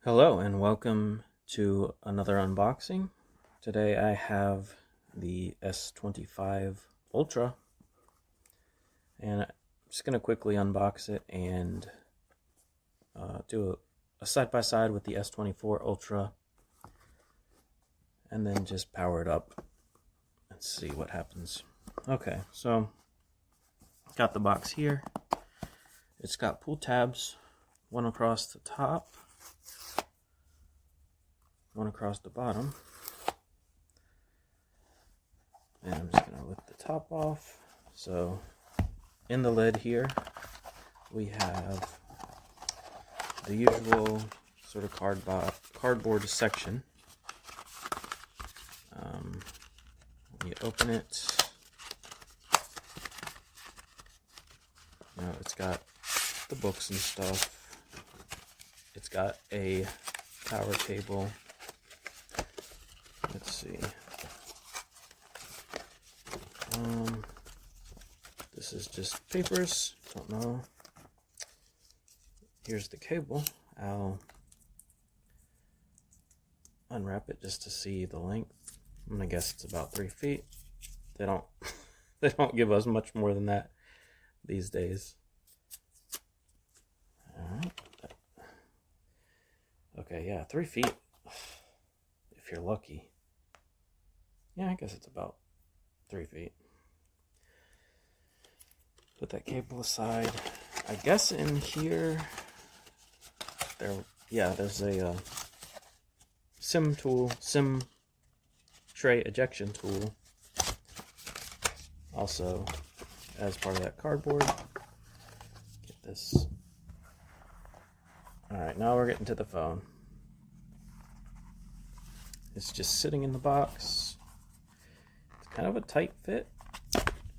Hello and welcome to another unboxing. Today I have the S25 Ultra and I'm just going to quickly unbox it and do a side-by-side with the S24 Ultra and then just power it up and see what happens. Okay, so got the box here. It's got pull tabs, one across the top, one across the bottom. And I'm just going to lift the top off. So in the lid here, we have the usual sort of cardboard section. When you open it, it's got the books and stuff. It's got a power cable. Let's see. This is just papers. Don't know. Here's the cable. I'll unwrap it just to see the length. I'm gonna guess it's about 3 feet. They don't they don't give us much more than that these days. Alright. Okay, yeah, 3 feet. If you're lucky. Yeah, I guess it's about 3 feet. Put that cable aside. I guess in here, there's a SIM tray ejection tool. Also, as part of that cardboard. Get this. Alright, now we're getting to the phone. It's just sitting in the box. It's kind of a tight fit.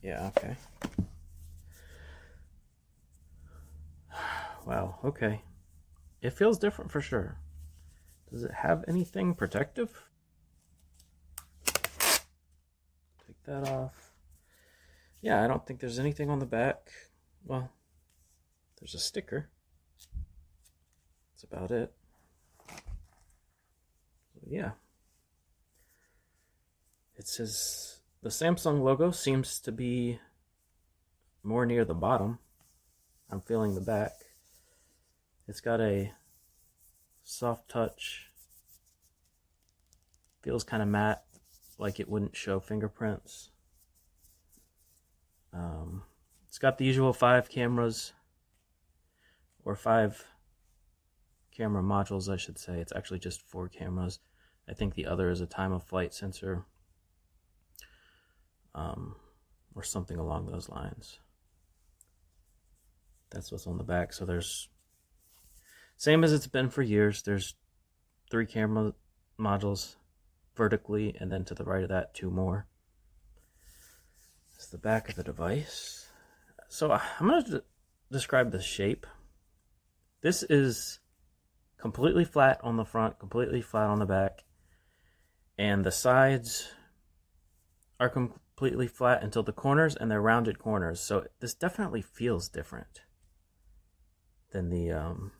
Yeah, okay. Wow, okay. It feels different for sure. Does it have anything protective? Take that off. Yeah, I don't think there's anything on the back. Well, there's a sticker. That's about it. So, yeah. It says the Samsung logo seems to be more near the bottom. I'm feeling the back. It's got a soft touch. Feels kind of matte, like it wouldn't show fingerprints. It's got the usual 5 cameras, or 5 camera modules, I should say. It's actually just 4 cameras. I think the other is a time of flight sensor, or something along those lines. That's what's on the back. So there's, same as it's been for years, there's 3 camera modules vertically, and then to the right of that 2 more. It's the back of the device. So I'm going to describe the shape. This is completely flat on the front, completely flat on the back, and the sides are completely flat until the corners, and they're rounded corners. So this definitely feels different than the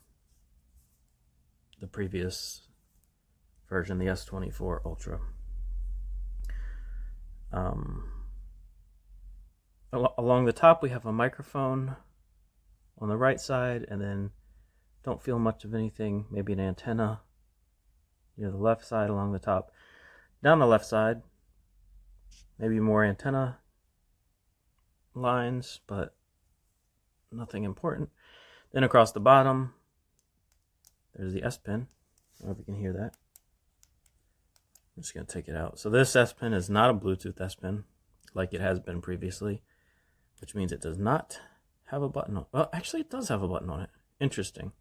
previous version, the S24 Ultra. Along the top, we have a microphone on the right side, and then don't feel much of anything, maybe an antenna near the left side along the top. Down the left side, maybe more antenna lines, but nothing important. Then across the bottom, there's the S Pen. I don't know if you can hear that. I'm just going to take it out. So this S Pen is not a Bluetooth S Pen like it has been previously, which means it does not have a button on it. Well, actually it does have a button on it. Interesting.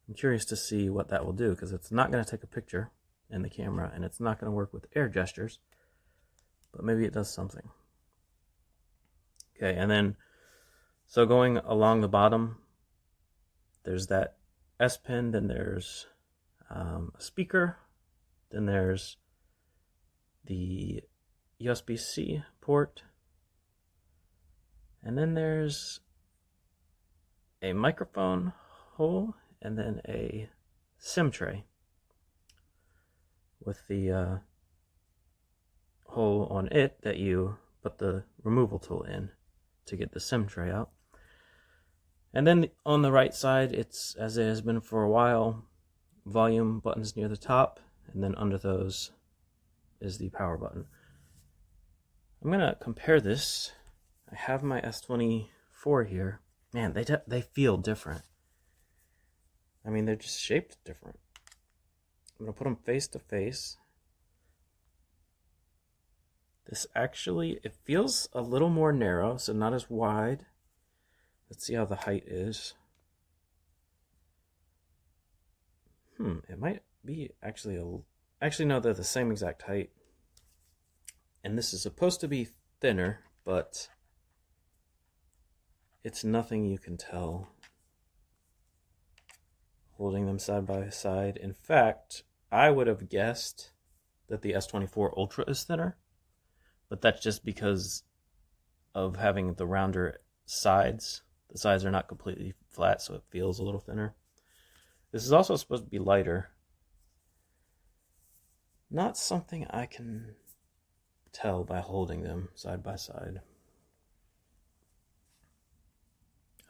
I'm curious to see what that will do, because it's not going to take a picture in the camera, and it's not going to work with air gestures, but maybe it does something. Okay, and then, so going along the bottom, there's that S Pen, then there's a speaker, then there's the USB-C port, and then there's a microphone hole, and then a SIM tray with the hole on it that you put the removal tool in to get the SIM tray out. And then on the right side, it's, as it has been for a while, volume buttons near the top, and then under those is the power button. I'm gonna compare this. I have my S24 here. Man, they feel different. I mean, they're just shaped different. I'm gonna put them face to face. This actually, it feels a little more narrow, so not as wide. Let's see how the height is. It might be actually no, they're the same exact height. And this is supposed to be thinner, but it's nothing you can tell holding them side by side. In fact, I would have guessed that the S24 Ultra is thinner, but that's just because of having the rounder sides. The sides are not completely flat, so it feels a little thinner. This is also supposed to be lighter. Not something I can tell by holding them side by side.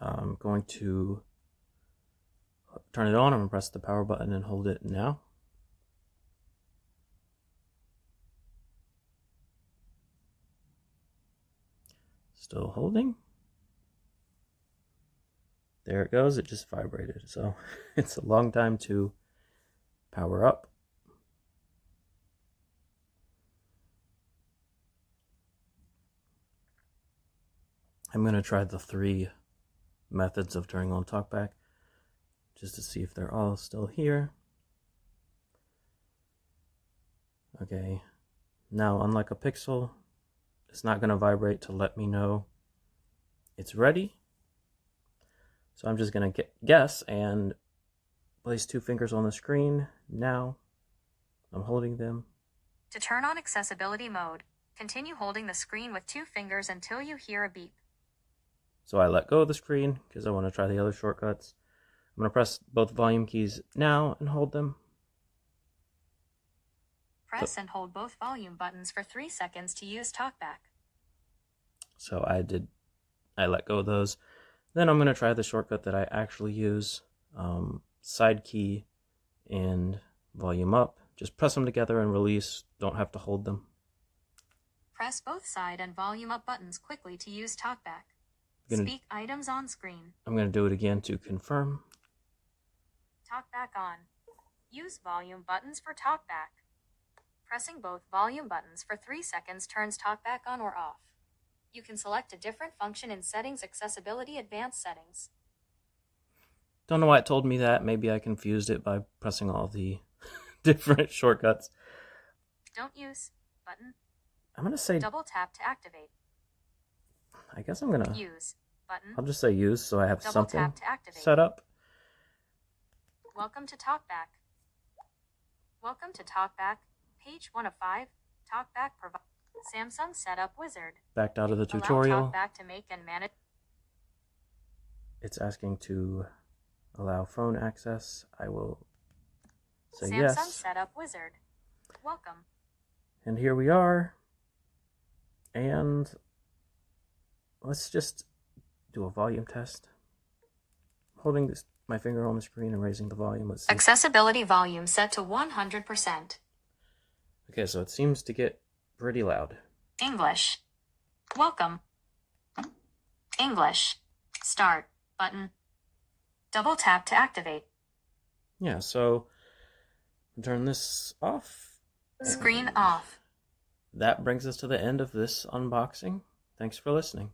I'm going to turn it on. I'm going to press the power button and hold it now. Still holding. There it goes. It just vibrated. So it's a long time to power up. I'm going to try the 3 methods of turning on TalkBack just to see if they're all still here. Okay. Now, unlike a Pixel, it's not going to vibrate to let me know it's ready. So I'm just going to guess and place 2 fingers on the screen. Now I'm holding them. To turn on accessibility mode, continue holding the screen with 2 fingers until you hear a beep. So I let go of the screen because I want to try the other shortcuts. I'm going to press both volume keys now and hold them. Press and hold both volume buttons for 3 seconds to use TalkBack. So I let go of those. Then I'm going to try the shortcut that I actually use. Side key and volume up. Just press them together and release. Don't have to hold them. Press both side and volume up buttons quickly to use TalkBack. Speak items on screen. I'm going to do it again to confirm. TalkBack on. Use volume buttons for TalkBack. Pressing both volume buttons for 3 seconds turns TalkBack on or off. You can select a different function in Settings, Accessibility, Advanced Settings. Don't know why it told me that. Maybe I confused it by pressing all the different shortcuts. Don't use button. I'm going to say double tap to activate. I guess I'm going to use button. I'll just say use so I have double something tap to activate. set up. Welcome to TalkBack. Welcome to TalkBack. Page 1 of 5. TalkBack provides Samsung Setup Wizard. Backed out of the tutorial. Allow TalkBack to make and manage. It's asking to allow phone access. I will say Samsung yes. Setup Wizard. Welcome. And here we are. And let's just do a volume test. Holding my finger on the screen and raising the volume. Let's see. Accessibility volume set to 100%. Okay, so it seems to get pretty loud. English. Welcome. English. Start button. Double tap to activate. Yeah, so turn this off. Screen off. That brings us to the end of this unboxing. Thanks for listening.